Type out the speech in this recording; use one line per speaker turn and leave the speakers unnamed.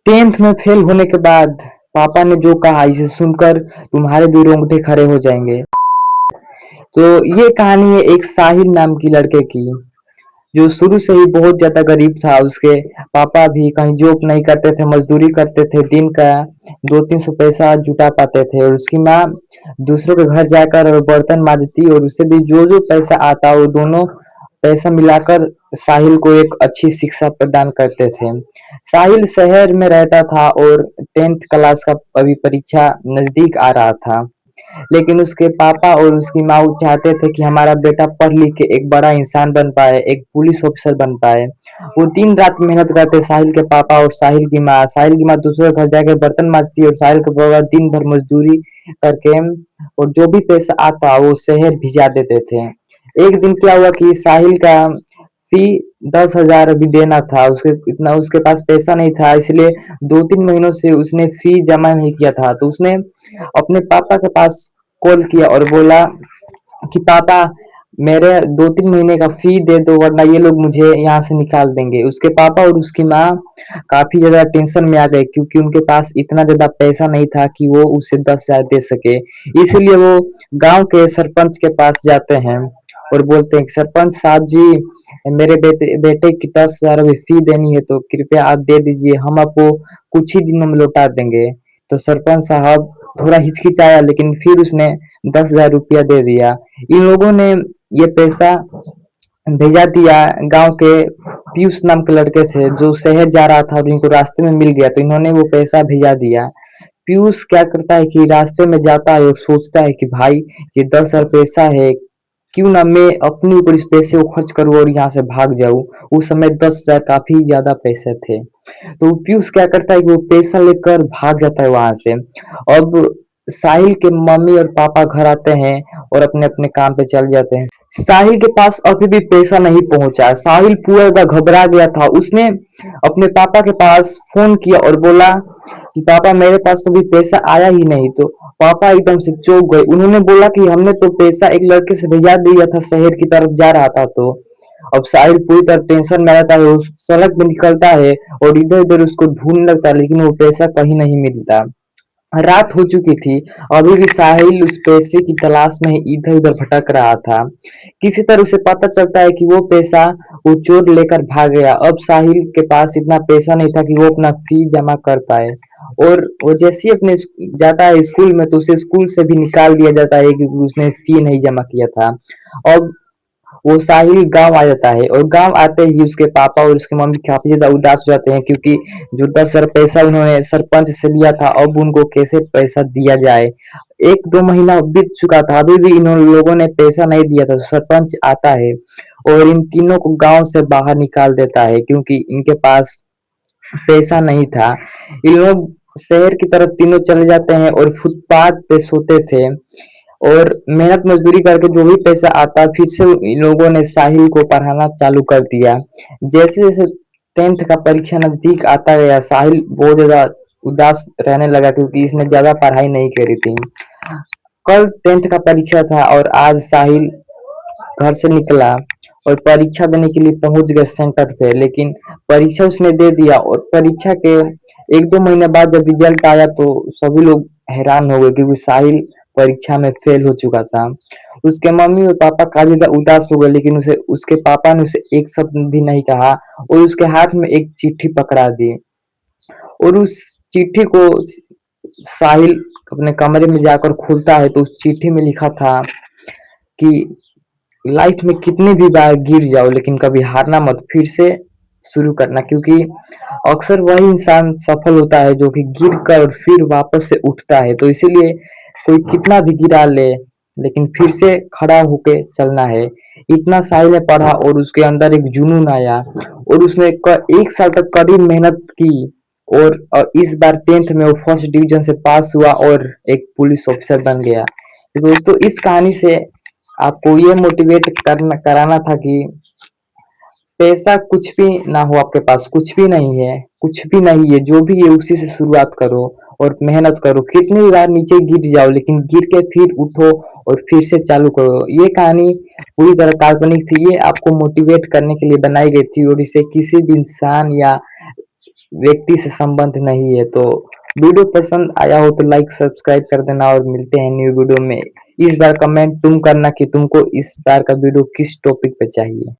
Tenth में fail होने के बाद पापा ने जो कहा इसे सुनकर तुम्हारे भी रोंगटे खड़े हो जाएंगे। तो ये कहानी है एक साहिल नाम की लड़के की, जो शुरू से ही बहुत ज्यादा गरीब था। उसके पापा भी कहीं जॉब नहीं करते थे, मजदूरी करते थे, दिन का 200-300 पैसा जुटा पाते थे। और उसकी माँ दूसरों के घर जाकर बर्तन मांजती और उसे भी जो जो पैसा आता वो दोनों पैसा मिलाकर साहिल को एक अच्छी शिक्षा प्रदान करते थे। साहिल शहर में रहता था और 10th क्लास का अभी परीक्षा नजदीक आ रहा था। लेकिन उसके पापा और उसकी माँ चाहते थे कि हमारा बेटा पढ़ लिख के एक बड़ा इंसान बन पाए, एक पुलिस ऑफिसर बन पाए। वो दिन रात मेहनत करते, साहिल के पापा और साहिल की माँ। साहिल की माँ दूसरे के घर जाकर बर्तन मांजती और साहिल के पापा दिन भर मजदूरी करके और जो भी पैसा आता वो शहर भिजा देते थे। एक दिन क्या हुआ कि साहिल का फी 10,000 अभी देना था। उसके इतना उसके पास पैसा नहीं था, इसलिए 2-3 महीनों से उसने फी जमा नहीं किया था। तो उसने अपने पापा के पास कॉल किया और बोला कि पापा, मेरे 2-3 महीने का फी दे दो वरना ये लोग मुझे यहाँ से निकाल देंगे। उसके पापा और उसकी माँ काफी ज्यादा टेंशन में आ गए, क्योंकि उनके पास इतना ज्यादा पैसा नहीं था कि वो उसे 10,000 दे सके। इसलिए वो गांव के सरपंच के पास जाते हैं और बोलते हैं कि सरपंच साहब जी, मेरे बेटे बेटे की 10,000 अभी फी देनी है, तो कृपया आप दे दीजिए, हम आपको कुछ ही दिनों में लौटा देंगे। तो सरपंच साहब थोड़ा हिचकिचाया, लेकिन फिर उसने 10,000 रुपया दे दिया। इन लोगों ने ये पैसा भेजा दिया गांव के पीयूष नाम के लड़के से, जो शहर जा रहा था और इनको रास्ते में मिल गया, तो इन्होंने वो पैसा भेजा दिया। पीयूष क्या करता है कि रास्ते में जाता है और सोचता है कि भाई, ये 10,000 पैसा है, क्यों ना मैं अपने ऊपर इस पैसे को खर्च करूँ और यहाँ से भाग जाऊँ। उस समय 10,000 काफी ज्यादा पैसे थे। तो पीयूष क्या करता है कि वो पैसा लेकर भाग जाता है वहां से। अब साहिल के मम्मी और पापा घर आते हैं और अपने अपने काम पे चल जाते हैं। साहिल के पास अभी भी पैसा नहीं पहुंचा। साहिल पूरा ज्यादा घबरा गया था। उसने अपने पापा के पास फोन किया और बोला कि पापा, मेरे पास तो अभी पैसा आया ही नहीं। तो पापा एकदम से चौंक गए। उन्होंने बोला कि हमने तो पैसा एक लड़के से भेजा दिया था, शहर की तरफ जा रहा था। तो अब साहिल पूरी तरह टेंशन में रहता है। वो सड़क में निकलता है और इधर उधर उसको ढूंढने लगता है, लेकिन वो पैसा कहीं नहीं मिलता। रात हो चुकी थी, अभी भी साहिल उस पैसे की तलाश में इधर उधर भटक रहा था। किसी तरह उसे पता चलता है कि वो पैसा वो चोर लेकर भाग गया। अब साहिल के पास इतना पैसा नहीं था कि वो अपना फी जमा कर पाए। और वो जैसे ही अपने जाता है स्कूल में, तो उसे स्कूल से भी निकाल दिया जाता है क्योंकि उसने फी नहीं जमा किया था। अब वो साहिल गांव आ जाता है और गांव आते ही उसके पापा और उसकी मम्मी काफी ज्यादा उदास हो जाते हैं, क्योंकि जो 10,000 पैसा उन्होंने सरपंच से लिया था, अब उनको कैसे पैसा दिया जाए। 1-2 महीना बीत चुका था, अभी भी इन लोगों ने पैसा नहीं दिया था। तो सरपंच आता है और इन तीनों को गांव से बाहर निकाल देता है, क्योंकि इनके पास पैसा नहीं था। इन लोग शहर की तरफ तीनों चले जाते हैं और फुटपाथ पे सोते थे और मेहनत मजदूरी करके जो भी पैसा आता, फिर से इन लोगों ने साहिल को पढ़ाना चालू कर दिया। जैसे जैसे 10th का परीक्षा नजदीक आता गया, साहिल बहुत ज्यादा उदास रहने लगा, क्योंकि इसने ज्यादा पढ़ाई नहीं करी थी। कल 10th का परीक्षा था और आज साहिल घर से निकला और परीक्षा देने के लिए पहुंच गया सेंटर पे। लेकिन परीक्षा उसने दे दिया और परीक्षा के 1-2 महीने बाद जब रिजल्ट आया, तो सभी लोग हैरान हो गए, क्योंकि साहिल परीक्षा में फेल हो चुका था। उसके मम्मी और पापा काफी ज्यादा उदास हो गए, लेकिन उसे उसके पापा ने उसे एक शब्द भी नहीं कहा और उसके हाथ में एक चिट्ठी पकड़ा दी। और उस चिट्ठी को साहिल अपने कमरे में जाकर खोलता है, तो उस चिट्ठी में लिखा था कि लाइफ में कितनी भी बार गिर जाओ, लेकिन कभी हारना मत, फिर से शुरू करना। क्योंकि अक्सर वही इंसान सफल होता है जो कि गिर कर और फिर वापस से उठता है। तो इसीलिए कोई कितना भी गिरा ले, लेकिन फिर से खड़ा होके चलना है। इतना साहिल ने पढ़ा और उसके अंदर एक जुनून आया और उसने 1 साल तक कड़ी मेहनत की और इस बार 10th में वो फर्स्ट डिवीजन से पास हुआ और एक पुलिस ऑफिसर बन गया। तो दोस्तों, इस कहानी से आपको ये मोटिवेट करना कराना था कि पैसा कुछ भी ना हो, आपके पास कुछ भी नहीं है, कुछ भी नहीं है, जो भी है उसी से शुरुआत करो और मेहनत करो। कितनी बार नीचे गिर जाओ, लेकिन गिर के फिर उठो और फिर से चालू करो। ये कहानी पूरी तरह काल्पनिक थी, ये आपको मोटिवेट करने के लिए बनाई गई थी और इसे किसी भी इंसान या व्यक्ति से संबंध नहीं है। तो वीडियो पसंद आया हो तो लाइक सब्सक्राइब कर देना और मिलते हैं न्यू वीडियो में। इस बार कमेंट तुम करना कि तुमको इस बार का वीडियो किस टॉपिक पे चाहिए।